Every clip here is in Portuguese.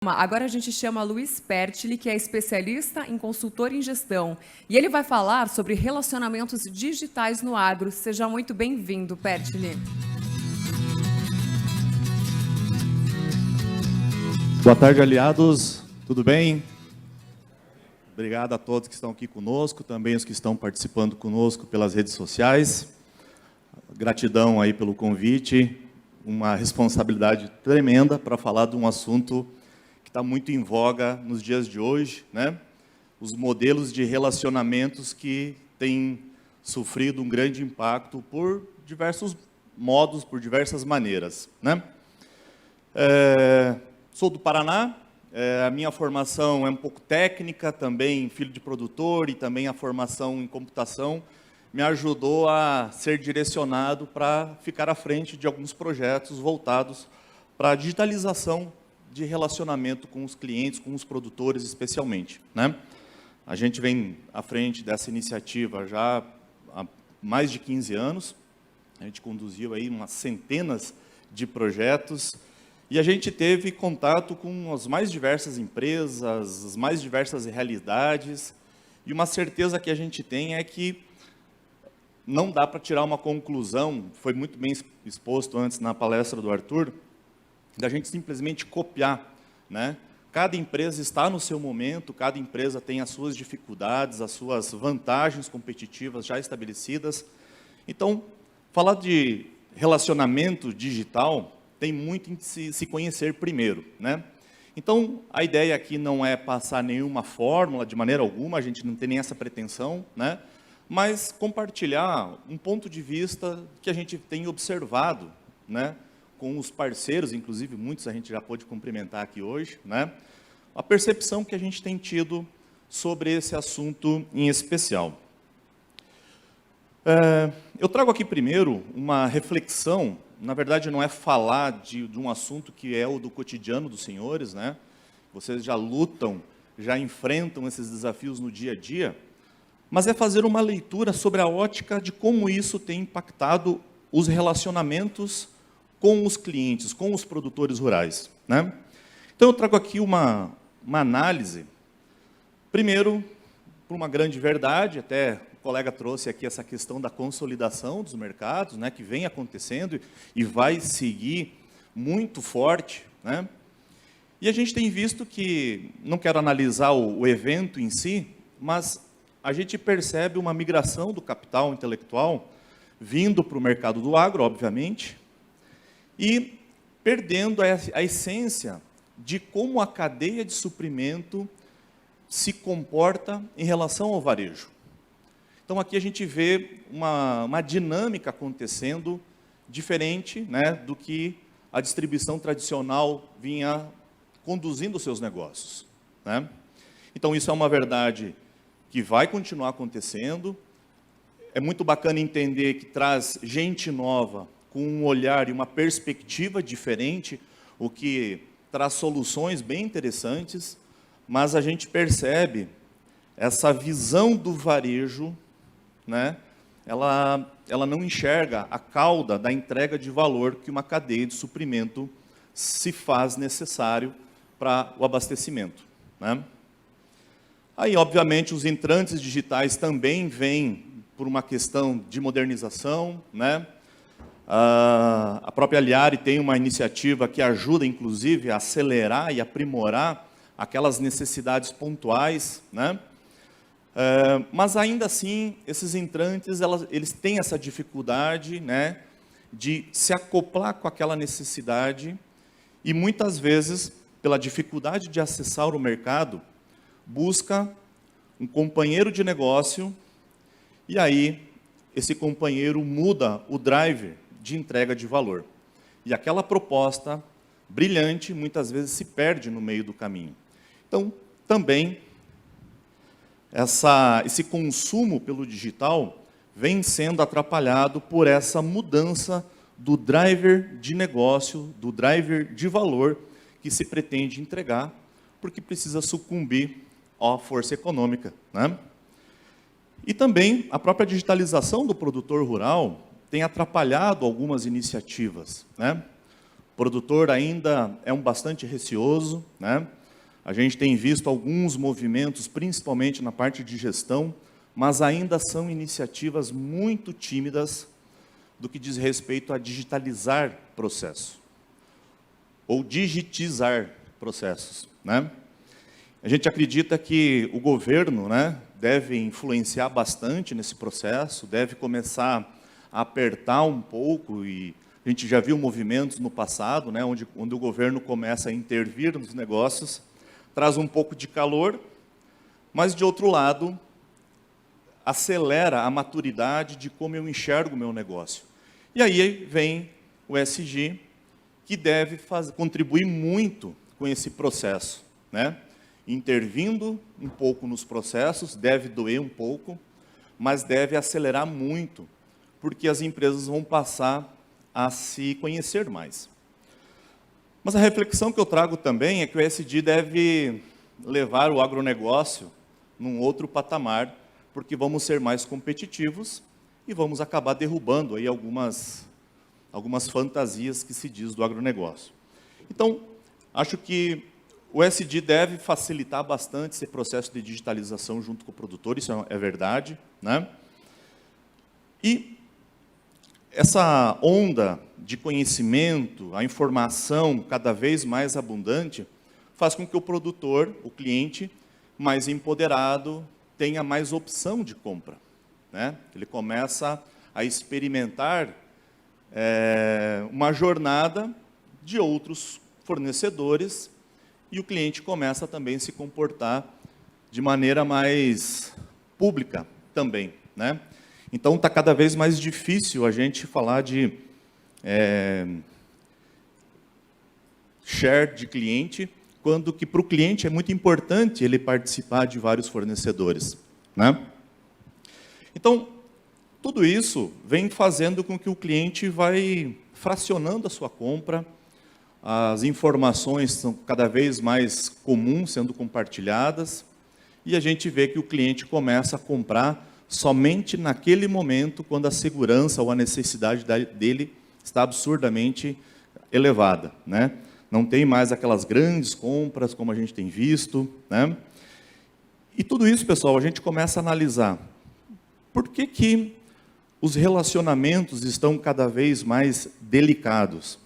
Agora a gente chama Luiz Pertile, que é especialista em consultor em gestão. E ele vai falar sobre relacionamentos digitais no agro. Seja muito bem-vindo, Pertile. Boa tarde, aliados. Tudo bem? Obrigado a todos que estão aqui conosco, também os que estão participando conosco pelas redes sociais. Gratidão aí pelo convite. Uma responsabilidade tremenda para falar de um assunto que está muito em voga nos dias de hoje, né? Os modelos de relacionamentos que têm sofrido um grande impacto por diversos modos, por diversas maneiras, né? Sou do Paraná, a minha formação é um pouco técnica, também filho de produtor, e também a formação em computação me ajudou a ser direcionado para ficar à frente de alguns projetos voltados para a digitalização de relacionamento com os clientes, com os produtores especialmente, né? A gente vem à frente dessa iniciativa já há mais de 15 anos, a gente conduziu aí umas centenas de projetos, e a gente teve contato com as mais diversas empresas, as mais diversas realidades, e uma certeza que a gente tem é que não dá para tirar uma conclusão, foi muito bem exposto antes na palestra do Arthur, da gente simplesmente copiar, né? Cada empresa está no seu momento, cada empresa tem as suas dificuldades, as suas vantagens competitivas já estabelecidas. Então, falar de relacionamento digital tem muito em se conhecer primeiro, né? Então, a ideia aqui não é passar nenhuma fórmula, de maneira alguma, a gente não tem nem essa pretensão, né? Mas compartilhar um ponto de vista que a gente tem observado, né? Com os parceiros, inclusive muitos a gente já pôde cumprimentar aqui hoje, né? A percepção que a gente tem tido sobre esse assunto em especial. Eu trago aqui primeiro uma reflexão, na verdade não é falar de um assunto que é o do cotidiano dos senhores, né? Vocês já lutam, já enfrentam esses desafios no dia a dia, mas é fazer uma leitura sobre a ótica de como isso tem impactado os relacionamentos com os clientes, com os produtores rurais, né? Então eu trago aqui uma análise, primeiro, por uma grande verdade, até o colega trouxe aqui essa questão da consolidação dos mercados, né, que vem acontecendo e vai seguir muito forte, né? E a gente tem visto que, não quero analisar o evento em si, mas a gente percebe uma migração do capital intelectual vindo para o mercado do agro, obviamente, e perdendo a essência de como a cadeia de suprimento se comporta em relação ao varejo. Então, aqui a gente vê uma dinâmica acontecendo diferente, né, do que a distribuição tradicional vinha conduzindo os seus negócios, né? Então, isso é uma verdade que vai continuar acontecendo. É muito bacana entender que traz gente nova, com um olhar e uma perspectiva diferente, o que traz soluções bem interessantes, mas a gente percebe essa visão do varejo, né? Ela não enxerga a cauda da entrega de valor que uma cadeia de suprimento se faz necessário para o abastecimento, né? Aí, obviamente, os entrantes digitais também vêm por uma questão de modernização, né? A própria Aliari tem uma iniciativa que ajuda, inclusive, a acelerar e aprimorar aquelas necessidades pontuais, né? Mas, ainda assim, esses entrantes, eles têm essa dificuldade, né, de se acoplar com aquela necessidade e, muitas vezes, pela dificuldade de acessar o mercado, busca um companheiro de negócio e aí esse companheiro muda o driver de entrega de valor. E aquela proposta brilhante, muitas vezes, se perde no meio do caminho. Então, também, esse consumo pelo digital vem sendo atrapalhado por essa mudança do driver de negócio, do driver de valor que se pretende entregar, porque precisa sucumbir à força econômica, né? E também a própria digitalização do produtor rural tem atrapalhado algumas iniciativas, né? produtor ainda é bastante receoso, né? A gente tem visto alguns movimentos, principalmente na parte de gestão, mas ainda são iniciativas muito tímidas do que diz respeito a digitalizar processo, ou digitizar processos, né? A gente acredita que o governo, né, deve influenciar bastante nesse processo, deve começar a apertar um pouco, e a gente já viu movimentos no passado, né, onde o governo começa a intervir nos negócios, traz um pouco de calor, mas, de outro lado, acelera a maturidade de como eu enxergo o meu negócio. E aí vem o ESG, que deve contribuir muito com esse processo, né? Intervindo um pouco nos processos, deve doer um pouco, mas deve acelerar muito, porque as empresas vão passar a se conhecer mais. Mas a reflexão que eu trago também é que o ESG deve levar o agronegócio num outro patamar, porque vamos ser mais competitivos e vamos acabar derrubando aí algumas fantasias que se diz do agronegócio. Então, acho que o ESG deve facilitar bastante esse processo de digitalização junto com o produtor, isso é verdade, né? E essa onda de conhecimento, a informação cada vez mais abundante, faz com que o produtor, o cliente, mais empoderado, tenha mais opção de compra, né? Ele começa a experimentar uma jornada de outros fornecedores, e o cliente começa também a se comportar de maneira mais pública também, né? Então, está cada vez mais difícil a gente falar de share de cliente, quando que para o cliente é muito importante ele participar de vários fornecedores, né? Então, tudo isso vem fazendo com que o cliente vai fracionando a sua compra, as informações são cada vez mais comuns sendo compartilhadas, e a gente vê que o cliente começa a comprar somente naquele momento quando a segurança ou a necessidade dele está absurdamente elevada, né? Não tem mais aquelas grandes compras como a gente tem visto, né? E tudo isso, pessoal, a gente começa a analisar. Por que que os relacionamentos estão cada vez mais delicados?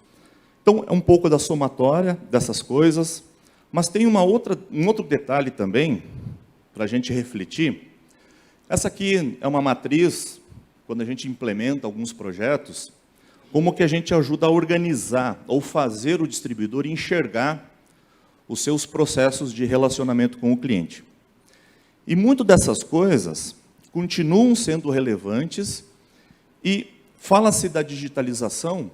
Então, é um pouco da somatória dessas coisas, mas tem um outro detalhe também, para a gente refletir. Essa aqui é uma matriz, quando a gente implementa alguns projetos, como que a gente ajuda a organizar ou fazer o distribuidor enxergar os seus processos de relacionamento com o cliente. E muito dessas coisas continuam sendo relevantes e fala-se da digitalização,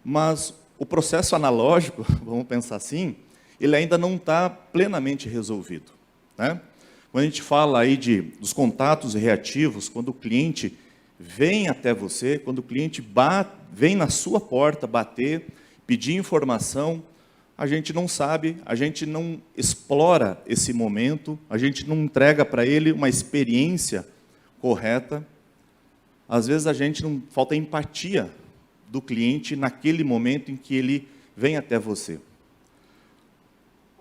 mas o processo analógico, vamos pensar assim, ele ainda não está plenamente resolvido, né? Quando a gente fala aí dos contatos reativos, quando o cliente vem até você, quando o cliente vem na sua porta bater, pedir informação, a gente não sabe, a gente não explora esse momento, a gente não entrega para ele uma experiência correta. Às vezes falta empatia do cliente naquele momento em que ele vem até você.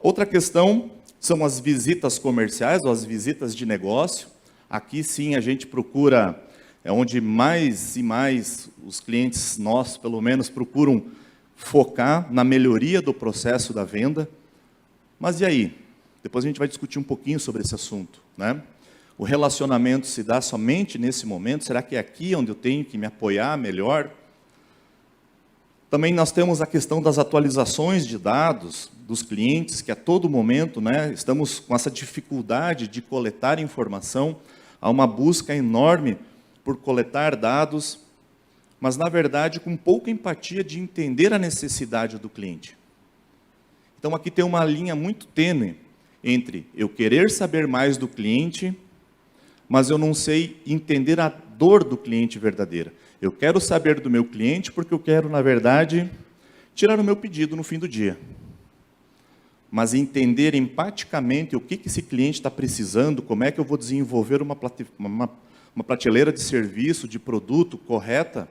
Outra questão são as visitas comerciais ou as visitas de negócio. Aqui sim a gente procura, onde mais e mais os clientes, nós pelo menos, procuram focar na melhoria do processo da venda. Mas e aí? Depois a gente vai discutir um pouquinho sobre esse assunto, né? O relacionamento se dá somente nesse momento? Será que é aqui onde eu tenho que me apoiar melhor? Também nós temos a questão das atualizações de dados dos clientes, que a todo momento, né, estamos com essa dificuldade de coletar informação, há uma busca enorme por coletar dados, mas, na verdade, com pouca empatia de entender a necessidade do cliente. Então, aqui tem uma linha muito tênue entre eu querer saber mais do cliente, mas eu não sei entender a dor do cliente verdadeira. Eu quero saber do meu cliente porque eu quero, na verdade, tirar o meu pedido no fim do dia. Mas entender empaticamente o que esse cliente está precisando, como é que eu vou desenvolver uma prateleira de serviço, de produto correta,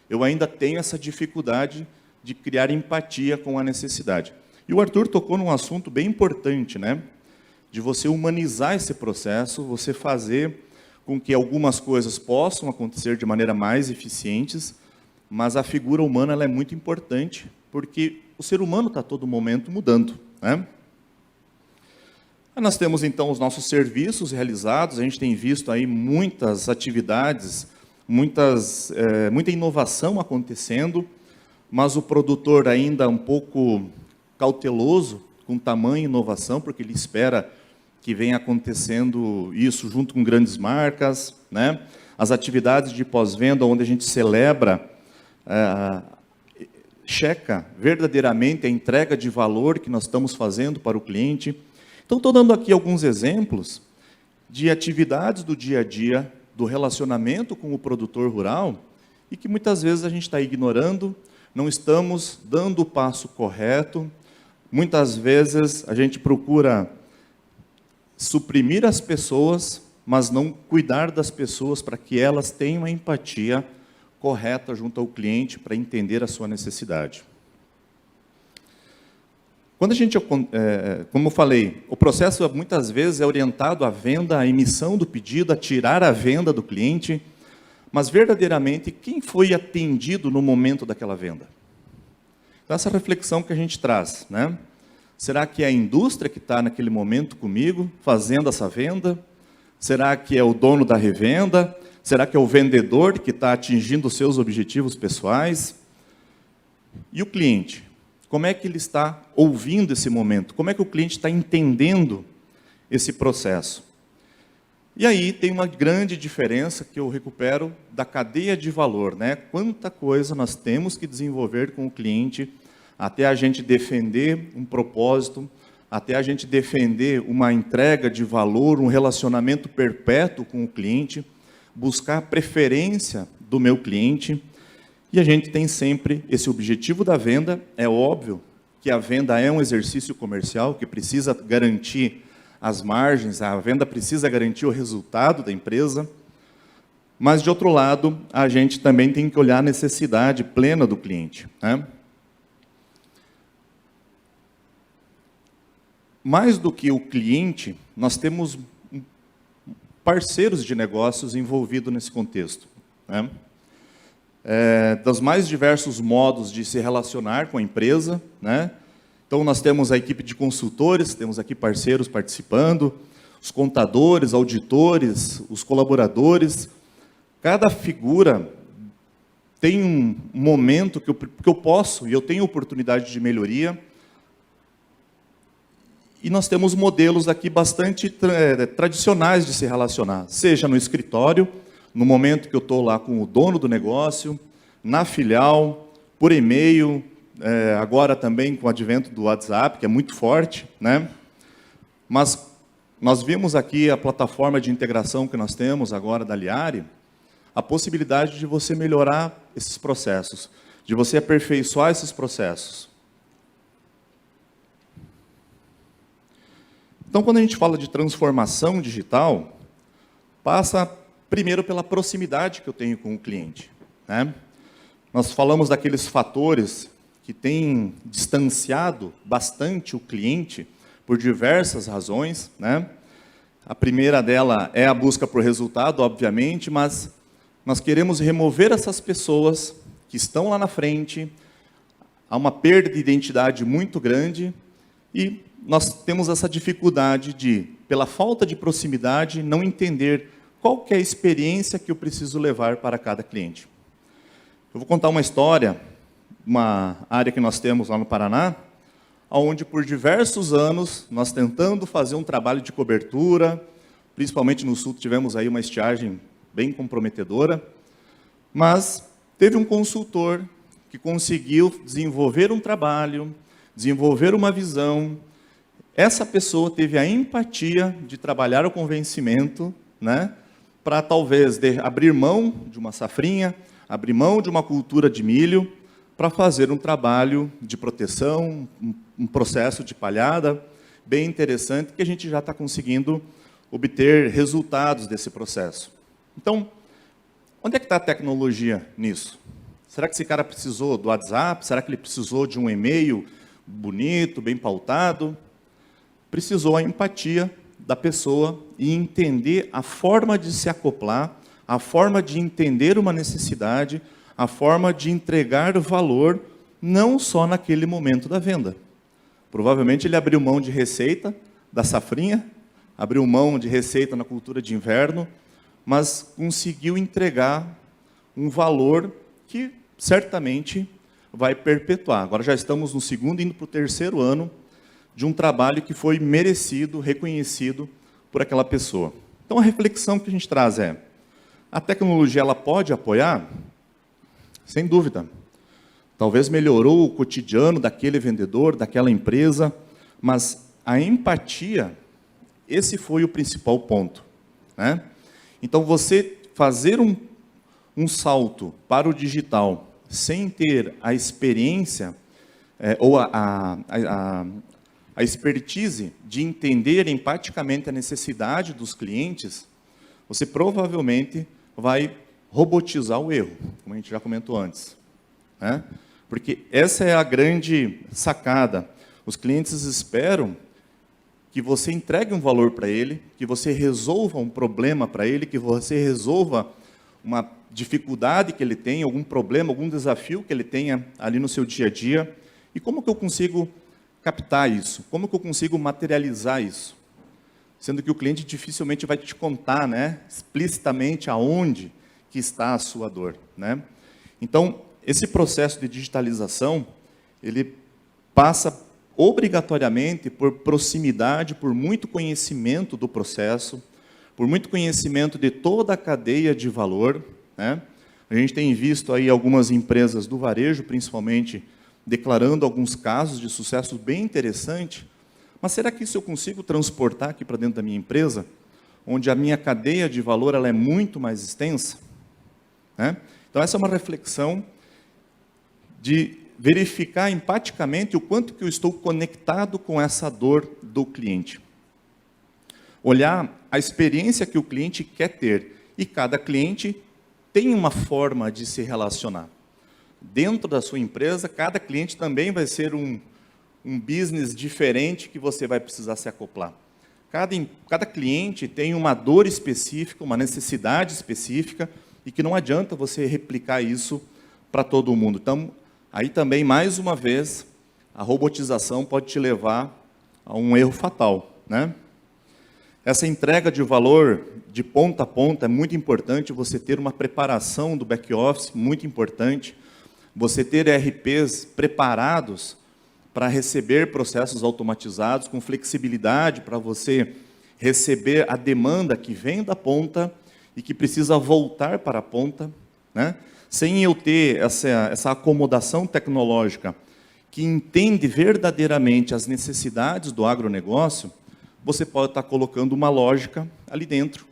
eu ainda tenho essa dificuldade de criar empatia com a necessidade. E o Arthur tocou num assunto bem importante, né? De você humanizar esse processo, você fazer com que algumas coisas possam acontecer de maneira mais eficientes, mas a figura humana ela é muito importante, porque o ser humano está a todo momento mudando, né? Nós temos, então, os nossos serviços realizados, a gente tem visto aí muitas atividades, muita inovação acontecendo, mas o produtor ainda um pouco cauteloso com tamanha inovação, porque ele espera que venha acontecendo isso junto com grandes marcas, né? As atividades de pós-venda, onde a gente celebra, checa verdadeiramente a entrega de valor que nós estamos fazendo para o cliente. Então, estou dando aqui alguns exemplos de atividades do dia a dia, do relacionamento com o produtor rural, e que muitas vezes a gente está ignorando, não estamos dando o passo correto. Muitas vezes a gente procura suprimir as pessoas, mas não cuidar das pessoas para que elas tenham a empatia correta junto ao cliente para entender a sua necessidade. Quando a gente, como eu falei, o processo muitas vezes é orientado à venda, à emissão do pedido, a tirar a venda do cliente, mas verdadeiramente quem foi atendido no momento daquela venda? Então, essa reflexão que a gente traz, né? Será que é a indústria que está naquele momento comigo, fazendo essa venda? Será que é o dono da revenda? Será que é o vendedor que está atingindo os seus objetivos pessoais? E o cliente? Como é que ele está ouvindo esse momento? Como é que o cliente está entendendo esse processo? E aí tem uma grande diferença que eu recupero da cadeia de valor, né? Quanta coisa nós temos que desenvolver com o cliente até a gente defender um propósito, até a gente defender uma entrega de valor, um relacionamento perpétuo com o cliente, buscar a preferência do meu cliente. E a gente tem sempre esse objetivo da venda. É óbvio que a venda é um exercício comercial que precisa garantir as margens, a venda precisa garantir o resultado da empresa, mas, de outro lado, a gente também tem que olhar a necessidade plena do cliente, né? Mais do que o cliente, nós temos parceiros de negócios envolvidos nesse contexto, né? Dos mais diversos modos de se relacionar com a empresa, né? Então, nós temos a equipe de consultores, temos aqui parceiros participando, os contadores, auditores, os colaboradores. Cada figura tem um momento que eu posso, e eu tenho oportunidade de melhoria. E nós temos modelos aqui bastante tradicionais de se relacionar, seja no escritório, no momento que eu estou lá com o dono do negócio, na filial, por e-mail, agora também com o advento do WhatsApp, que é muito forte, né? Mas nós vimos aqui a plataforma de integração que nós temos agora da Liare, a possibilidade de você melhorar esses processos, de você aperfeiçoar esses processos. Então, quando a gente fala de transformação digital, passa primeiro pela proximidade que eu tenho com o cliente, né? Nós falamos daqueles fatores que têm distanciado bastante o cliente por diversas razões, né? A primeira dela é a busca por resultado, obviamente, mas nós queremos remover essas pessoas que estão lá na frente, há uma perda de identidade muito grande e nós temos essa dificuldade de, pela falta de proximidade, não entender qual que é a experiência que eu preciso levar para cada cliente. Eu vou contar uma história, uma área que nós temos lá no Paraná, onde por diversos anos nós tentando fazer um trabalho de cobertura, principalmente no sul tivemos aí uma estiagem bem comprometedora, mas teve um consultor que conseguiu desenvolver um trabalho, desenvolver uma visão. Essa pessoa teve a empatia de trabalhar o convencimento, né, para talvez abrir mão de uma safrinha, abrir mão de uma cultura de milho, para fazer um trabalho de proteção, um processo de palhada bem interessante, que a gente já está conseguindo obter resultados desse processo. Então, onde é que está a tecnologia nisso? Será que esse cara precisou do WhatsApp? Será que ele precisou de um e-mail bonito, bem pautado? Precisou a empatia da pessoa e entender a forma de se acoplar, a forma de entender uma necessidade, a forma de entregar valor, não só naquele momento da venda. Provavelmente ele abriu mão de receita da safrinha, abriu mão de receita na cultura de inverno, mas conseguiu entregar um valor que certamente vai perpetuar. Agora já estamos no segundo, indo para o terceiro ano de um trabalho que foi merecido, reconhecido por aquela pessoa. Então a reflexão que a gente traz é, a tecnologia ela pode apoiar? Sem dúvida. Talvez melhorou o cotidiano daquele vendedor, daquela empresa, mas a empatia, esse foi o principal ponto, né? Então você fazer um salto para o digital sem ter a experiência ou a expertise de entender empaticamente a necessidade dos clientes, você provavelmente vai robotizar o erro, como a gente já comentou antes, né? Porque essa é a grande sacada. Os clientes esperam que você entregue um valor para ele, que você resolva um problema para ele, que você resolva uma dificuldade que ele tem, algum problema, algum desafio que ele tenha ali no seu dia a dia. E como que eu consigo captar isso? Como que eu consigo materializar isso? Sendo que o cliente dificilmente vai te contar, né, explicitamente aonde que está a sua dor, né? Então, esse processo de digitalização, ele passa obrigatoriamente por proximidade, por muito conhecimento do processo, por muito conhecimento de toda a cadeia de valor, né? A gente tem visto aí algumas empresas do varejo, principalmente, declarando alguns casos de sucesso bem interessante, mas será que isso eu consigo transportar aqui para dentro da minha empresa, onde a minha cadeia de valor ela é muito mais extensa, né? Então essa é uma reflexão de verificar empaticamente o quanto que eu estou conectado com essa dor do cliente. Olhar a experiência que o cliente quer ter. E cada cliente tem uma forma de se relacionar. Dentro da sua empresa, cada cliente também vai ser um business diferente que você vai precisar se acoplar. Cada cliente tem uma dor específica, uma necessidade específica, e que não adianta você replicar isso para todo mundo. Então, aí também, mais uma vez, a robotização pode te levar a um erro fatal, né? Essa entrega de valor de ponta a ponta é muito importante, você ter uma preparação do back-office, muito importante, você ter ERPs preparados para receber processos automatizados, com flexibilidade para você receber a demanda que vem da ponta e que precisa voltar para a ponta, né? Sem eu ter essa acomodação tecnológica que entende verdadeiramente as necessidades do agronegócio, você pode estar colocando uma lógica ali dentro,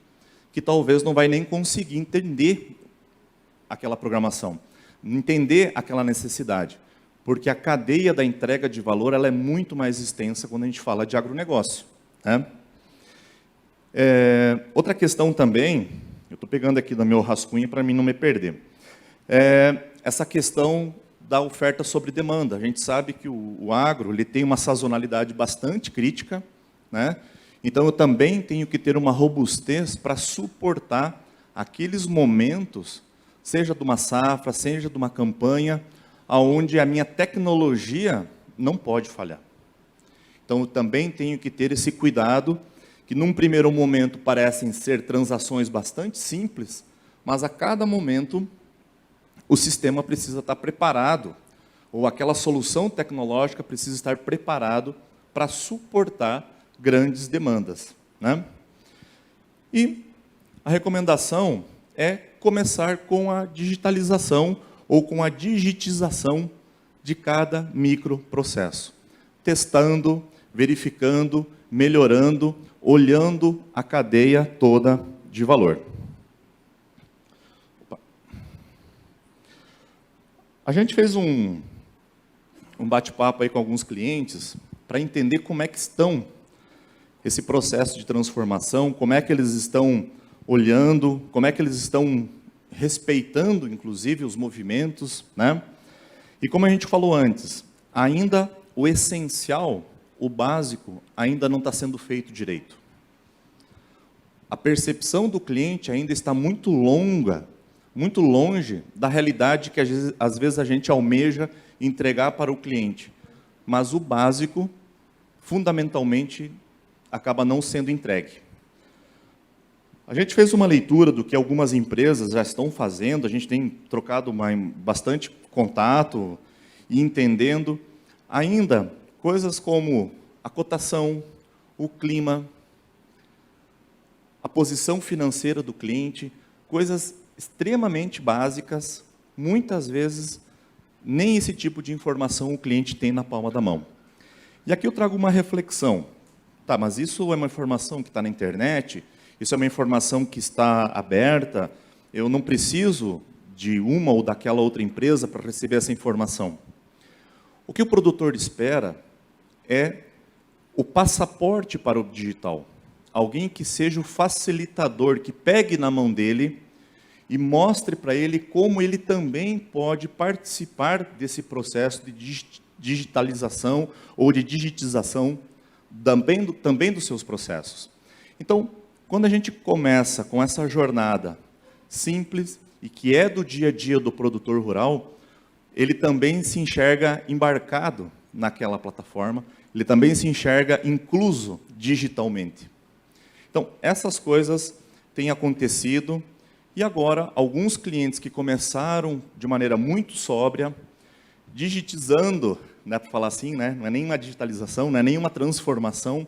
que talvez não vai nem conseguir entender aquela programação, entender aquela necessidade, porque a cadeia da entrega de valor ela é muito mais extensa quando a gente fala de agronegócio, né? Outra questão também, eu estou pegando aqui do meu rascunho para mim não me perder, essa questão da oferta sobre demanda. A gente sabe que o agro ele tem uma sazonalidade bastante crítica, né? Então eu também tenho que ter uma robustez para suportar aqueles momentos, seja de uma safra, seja de uma campanha, onde a minha tecnologia não pode falhar. Então eu também tenho que ter esse cuidado, que num primeiro momento parecem ser transações bastante simples, mas a cada momento o sistema precisa estar preparado, ou aquela solução tecnológica precisa estar preparado para suportar grandes demandas, né? E a recomendação é começar com a digitalização ou com a digitização de cada microprocesso, testando, verificando, melhorando, olhando a cadeia toda de valor. A gente fez um bate-papo aí com alguns clientes para entender como é que estão esse processo de transformação, como é que eles estão olhando, como é que eles estão respeitando, inclusive, os movimentos, né? E como a gente falou antes, ainda o essencial, o básico, ainda não está sendo feito direito. A percepção do cliente ainda está muito longe da realidade que às vezes a gente almeja entregar para o cliente. Mas o básico, fundamentalmente, acaba não sendo entregue. A gente fez uma leitura do que algumas empresas já estão fazendo, a gente tem trocado bastante contato e entendendo ainda coisas como a cotação, o clima, a posição financeira do cliente, coisas extremamente básicas, muitas vezes nem esse tipo de informação o cliente tem na palma da mão. E aqui eu trago uma reflexão. Tá, mas isso é uma informação que está na internet, isso é uma informação que está aberta, eu não preciso de uma ou daquela outra empresa para receber essa informação. O que o produtor espera é o passaporte para o digital. Alguém que seja o facilitador, que pegue na mão dele e mostre para ele como ele também pode participar desse processo de digitalização ou de digitização também dos seus processos. Então, quando a gente começa com essa jornada simples e que é do dia a dia do produtor rural, ele também se enxerga embarcado naquela plataforma, ele também se enxerga incluso digitalmente. Então, essas coisas têm acontecido e agora alguns clientes que começaram de maneira muito sóbria, digitizando, né, para falar assim, né, não é nenhuma digitalização, não é nenhuma transformação,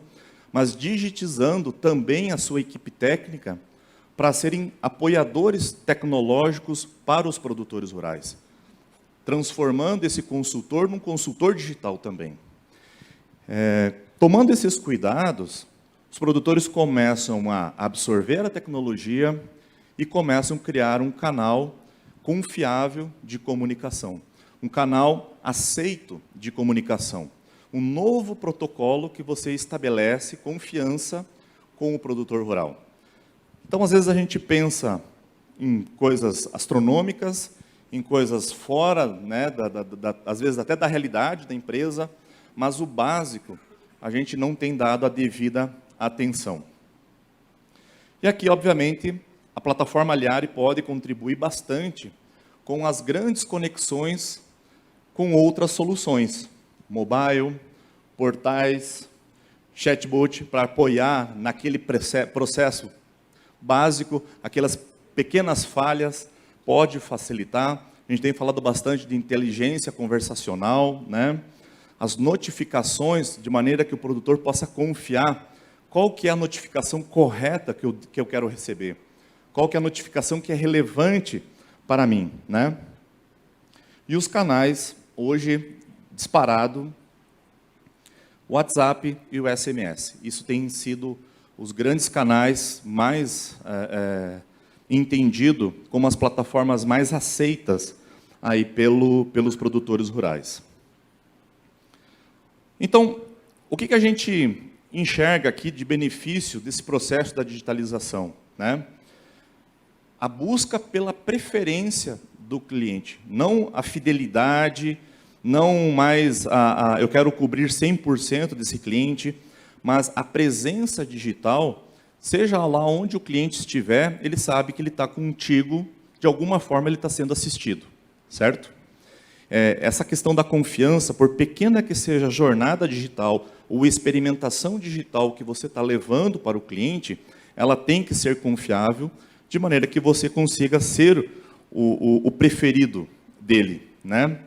mas digitizando também a sua equipe técnica para serem apoiadores tecnológicos para os produtores rurais, transformando esse consultor num consultor digital também. Tomando esses cuidados, os produtores começam a absorver a tecnologia e começam a criar um canal confiável de comunicação, um canal aceito de comunicação, um novo protocolo que você estabelece confiança com o produtor rural. Então, às vezes, a gente pensa em coisas astronômicas, em coisas fora, né, às vezes até da realidade da empresa, mas o básico a gente não tem dado a devida atenção. E aqui, obviamente, a plataforma Aliare pode contribuir bastante com as grandes conexões com outras soluções, mobile, portais, chatbot, para apoiar naquele processo básico, aquelas pequenas falhas, pode facilitar. A gente tem falado bastante de inteligência conversacional, né? As notificações, de maneira que o produtor possa confiar qual que é a notificação correta que eu quero receber, qual que é a notificação que é relevante para mim, né? E os canais, hoje, disparado, o WhatsApp e o SMS. Isso tem sido os grandes canais mais entendido como as plataformas mais aceitas aí pelos produtores rurais. Então, o que a gente enxerga aqui de benefício desse processo da digitalização, né? A busca pela preferência do cliente, não a fidelidade, não mais eu quero cobrir 100% desse cliente, mas a presença digital, seja lá onde o cliente estiver, ele sabe que ele está contigo, de alguma forma ele está sendo assistido, certo? Essa questão da confiança, por pequena que seja a jornada digital ou experimentação digital que você está levando para o cliente, ela tem que ser confiável, de maneira que você consiga ser o preferido dele, né?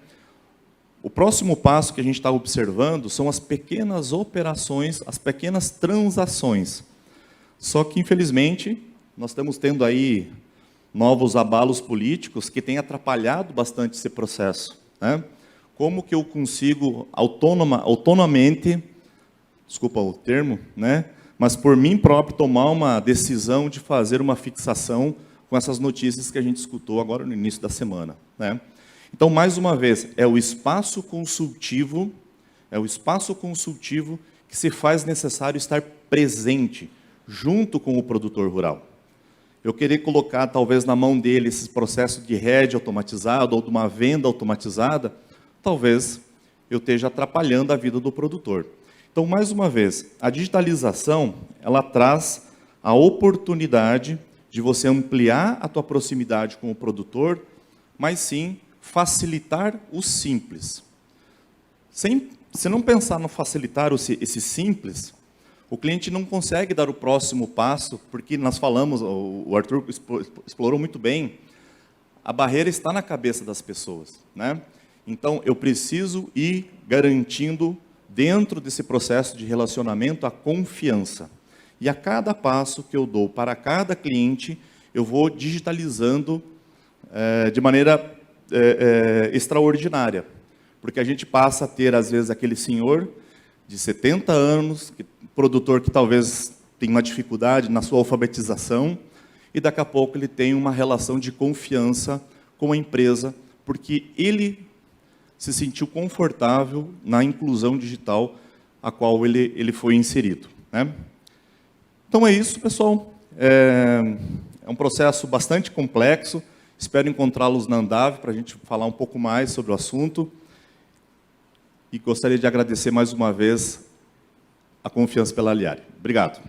O próximo passo que a gente está observando são as pequenas operações, as pequenas transações. Só que, infelizmente, nós estamos tendo aí novos abalos políticos que têm atrapalhado bastante esse processo, né? Como que eu consigo autonomamente, desculpa o termo, né? Mas por mim próprio tomar uma decisão de fazer uma fixação com essas notícias que a gente escutou agora no início da semana, né? Então, mais uma vez, é o espaço consultivo que se faz necessário estar presente junto com o produtor rural. eu querer colocar, talvez, na mão dele esse processo de RED automatizado ou de uma venda automatizada, talvez eu esteja atrapalhando a vida do produtor. Então, mais uma vez, a digitalização, ela traz a oportunidade de você ampliar a tua proximidade com o produtor, mas sim facilitar o simples. Se não pensar no facilitar esse simples, o cliente não consegue dar o próximo passo, porque nós falamos, o Arthur explorou muito bem, a barreira está na cabeça das pessoas, né? Então, eu preciso ir garantindo, dentro desse processo de relacionamento, a confiança. E a cada passo que eu dou para cada cliente, eu vou digitalizando de maneira extraordinária. Porque a gente passa a ter, às vezes, aquele senhor de 70 anos, produtor que talvez tenha uma dificuldade na sua alfabetização, e daqui a pouco ele tem uma relação de confiança com a empresa, porque ele se sentiu confortável na inclusão digital a qual ele foi inserido, né? Então é isso, pessoal. É um processo bastante complexo. Espero encontrá-los na Andave para a gente falar um pouco mais sobre o assunto. E gostaria de agradecer mais uma vez a confiança pela Aliare. Obrigado.